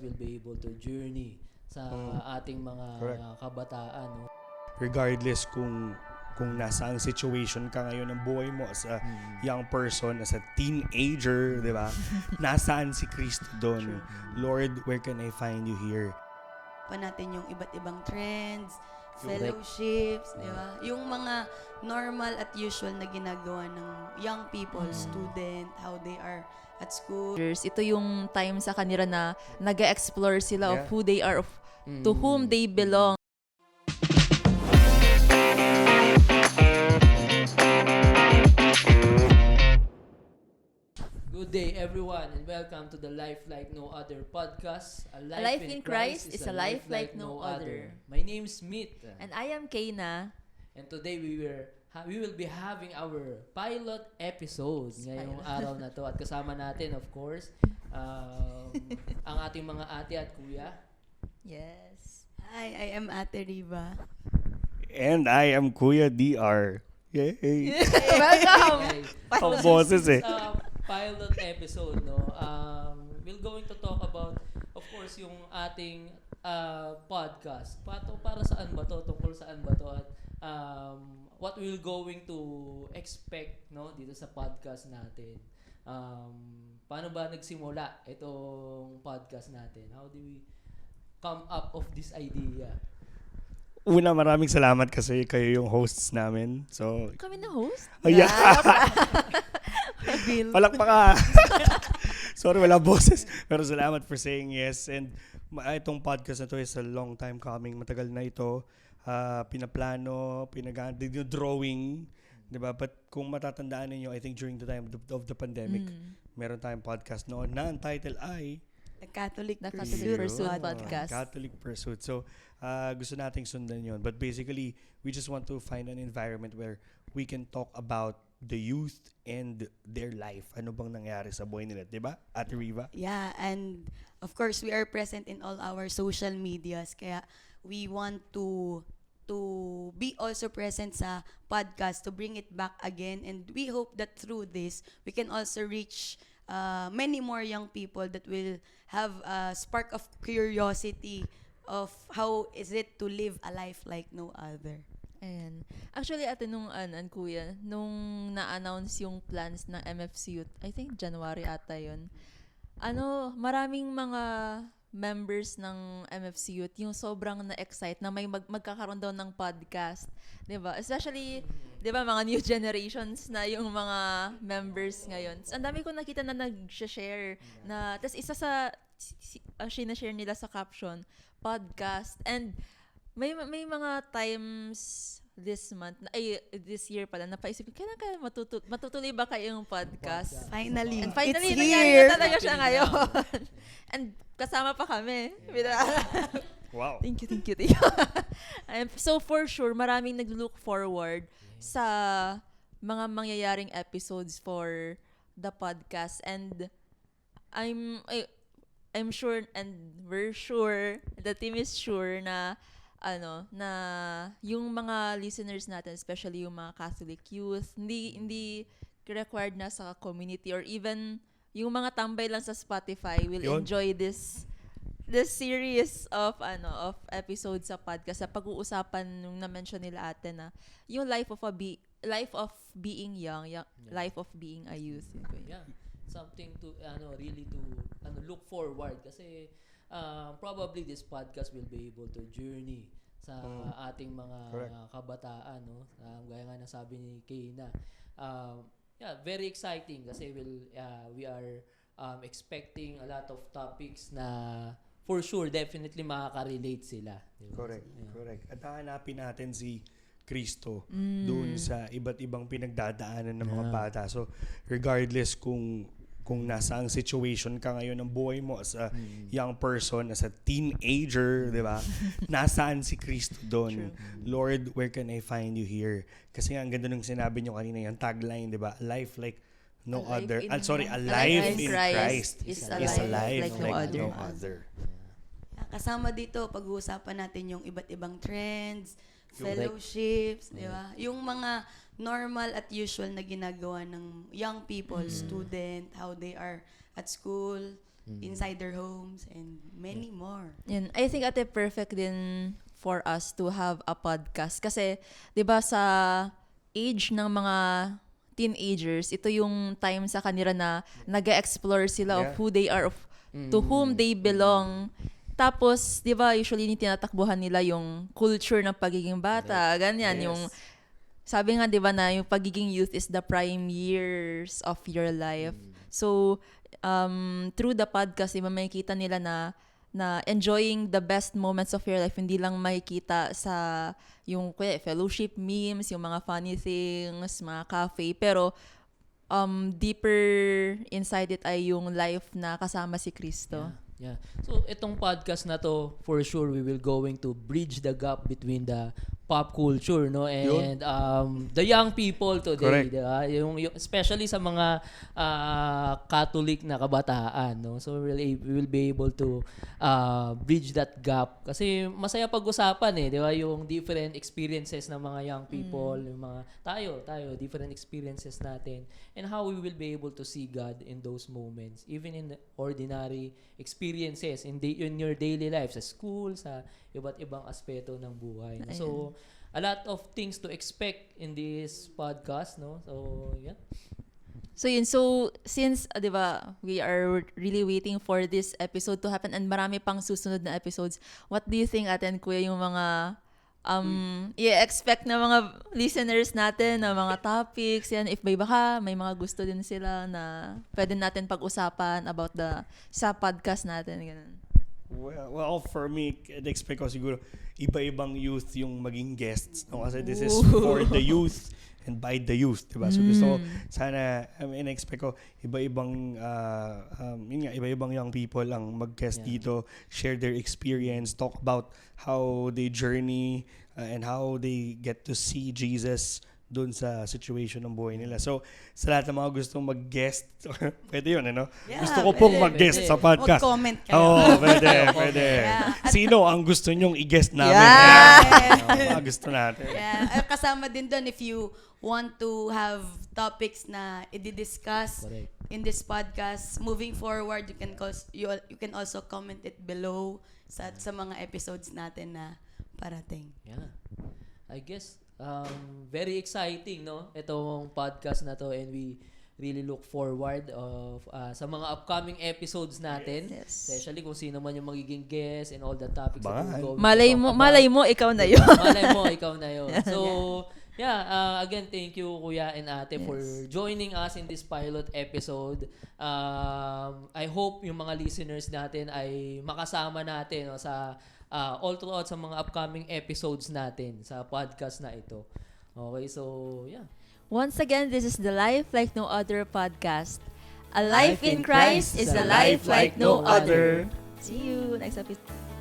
will be able to journey sa ating mga kabataan, no? Regardless kung nasa ang situation ka ngayon ng buhay mo as a young person, as a teenager, di ba? Nasaan si Kristo doon? Lord, where can I find you here? Pa natin yung iba't ibang trends, fellowships, di ba? Yung mga normal at usual na ginagawa ng young people, student, how they are at school. Ito yung time sa kanila na nag-explore sila of Yeah. who they are, of to whom they belong. Good day, everyone, and welcome to the Life Like No Other podcast. A life in Christ is a life like no other. My name is Meet, And I am Kayna. and today we will be having our pilot episode ngayong araw na to. At kasama natin, of course, ang ating mga ate at kuya. Yes. Hi, I am Ate Riva. And I am Kuya DR. Yay! Welcome! Okay. Ang boses This is eh. a pilot episode, no? We're going to talk about, of course, yung ating podcast. Para saan ba to? Tungkol saan ba to? At what we're going to expect, no, dito sa podcast natin. Paano ba nagsimula itong podcast natin? How do we come up of this idea? Una, maraming salamat kasi kayo yung hosts namin. So, Kami na host? yeah. Palakpakan. Sorry, wala boses. Pero salamat for saying yes. And itong podcast na to is a long time coming. Matagal na ito. Pinaplano, drawing. Diba? But kung matatandaan ninyo, I think during the time of the pandemic, meron tayong podcast noon na ang title ay The Catholic Pursuit Pursuit podcast. Catholic Pursuit. So, gusto nating sundan yon. But basically, we just want to find an environment where we can talk about the youth and their life. Ano bang nangyari sa buhay nila, 'di ba? Ate Riva? Yeah, and of course, we are present in all our social medias. Kaya we want to be also present sa podcast to bring it back again. And we hope that through this, we can also reach many more young people that will have a spark of curiosity of how is it to live a life like no other. Ayan. Actually, ate, nung kuya, nung na-announce yung plans ng MFC Youth, I think January ata yun, maraming mga members ng MFC Youth yung sobrang na-excite na may magkakaroon daw ng podcast. Diba? Especially, diba, mga new generations na yung mga members ngayon. So, ang dami ko nakita na nag-share na, tas isa sa sinashare nila sa caption, podcast. And may mga times this month, this year pala, napaisip ko, kailan matutuloy ba kayong podcast? Finally, And finally, it's nangyari here. na talaga siya ngayon. And kasama pa kami. Wow. Thank you. And so for sure, maraming nag-look forward sa mga mangyayaring episodes for the podcast. And I'm sure and we're sure, the team is sure na na yung mga listeners natin, especially yung mga Catholic youth, hindi required na sa community or even yung mga tambay lang sa Spotify will enjoy this series of episodes sa podcast sa pag-uusapan nung na-mention nila ate na yung life of being young, life of being a youth. Yeah. Something to really to look forward kasi probably this podcast will be able to journey sa ating mga kabataan, no? Gaya nga ng sabi ni Kayna. Very exciting kasi we are expecting a lot of topics na for sure definitely makaka-relate sila. Diba? Correct. At hahanapin natin si Kristo doon sa iba't ibang pinagdadaanan ng mga bata. So regardless kung nasa ang situation ka ngayon ng buhay mo as a young person, as a teenager, di ba? Nasaan si Kristo doon? Lord, where can I find you here? Kasi ang ganda nung sinabi nyo kanina, yung tagline, di ba? Life like no other. A life in Christ is a life like no other. Kasama dito, pag-uusapan natin yung iba't ibang trends, fellowships, di ba? Yung mga normal at usual na ginagawa ng young people, student, how they are at school, inside their homes, and many more. Yun, I think ate perfect din for us to have a podcast kasi 'di ba sa age ng mga teenagers, ito yung time sa kanila na nag-explore sila of who they are, of to whom they belong. Tapos, 'di ba, usually tinatakbuhan nila yung culture ng pagiging bata, ganyan yung sabi nga 'di ba na yung pagiging youth is the prime years of your life. So, through the podcast, 'di ba, makikita nila na enjoying the best moments of your life, hindi lang makikita sa yung fellowship memes, yung mga funny things, mga cafe, pero deeper inside it ay yung life na kasama si Kristo. Yeah. So itong podcast na to, for sure we will going to bridge the gap between the pop culture, no, and the young people today, Correct. diba? Yung especially sa mga Catholic na kabataan, no. So we will be able to bridge that gap kasi masaya pag-usapan di ba, yung different experiences ng mga young people, yung mga tayo different experiences natin, and how we will be able to see God in those moments, even in the ordinary experiences in your daily life, sa school, sa iba't ibang aspeto ng buhay. No? So, a lot of things to expect in this podcast, no? So, yeah. So yun, so since 'di ba, we are really waiting for this episode to happen and marami pang susunod na episodes, what do you think, Ate and Kuya, yung mga i-expect na mga listeners natin na mga topics yan, if baka may mga gusto din sila na pwede natin pag-usapan about sa podcast natin, ganun. Well, for me, expect ko siguro iba-ibang youth yung maging guests. No? Kasi this is for the youth and by the youth, diba? So gusto ko, sana, expect ko iba-ibang iba-ibang young people ang mag-guest dito, share their experience, talk about how they journey and how they get to see Jesus doon sa situation ng buhay nila. So, sa lahat ng mga gustong mag-guest, pwede yun, ano? Yeah, gusto ko pong pwede. mag-guest sa podcast. Mag-comment kayo. Oo, pwede. Yeah. Sino ang gusto nyong i-guest namin? Yeah. Gusto natin. Yeah. Kasama din doon if you want to have topics na i-discuss Correct. in this podcast. Moving forward, you can also comment it below sa mga episodes natin na parating. Yeah. I guess very exciting, no, itong podcast na to, and we really look forward sa mga upcoming episodes natin. Yes. Especially kung sino man yung magiging guest and all the topics that we're going to Malay talk about. malay mo ikaw na yun. Malay mo, ikaw na yun. So, again, thank you, Kuya and Ate, for joining us in this pilot episode. I hope yung mga listeners natin ay makasama natin, no, sa all throughout sa mga upcoming episodes natin sa podcast na ito. Okay, so, yeah. Once again, this is the Life Like No Other podcast. A life in Christ is a life like no other. See you next episode.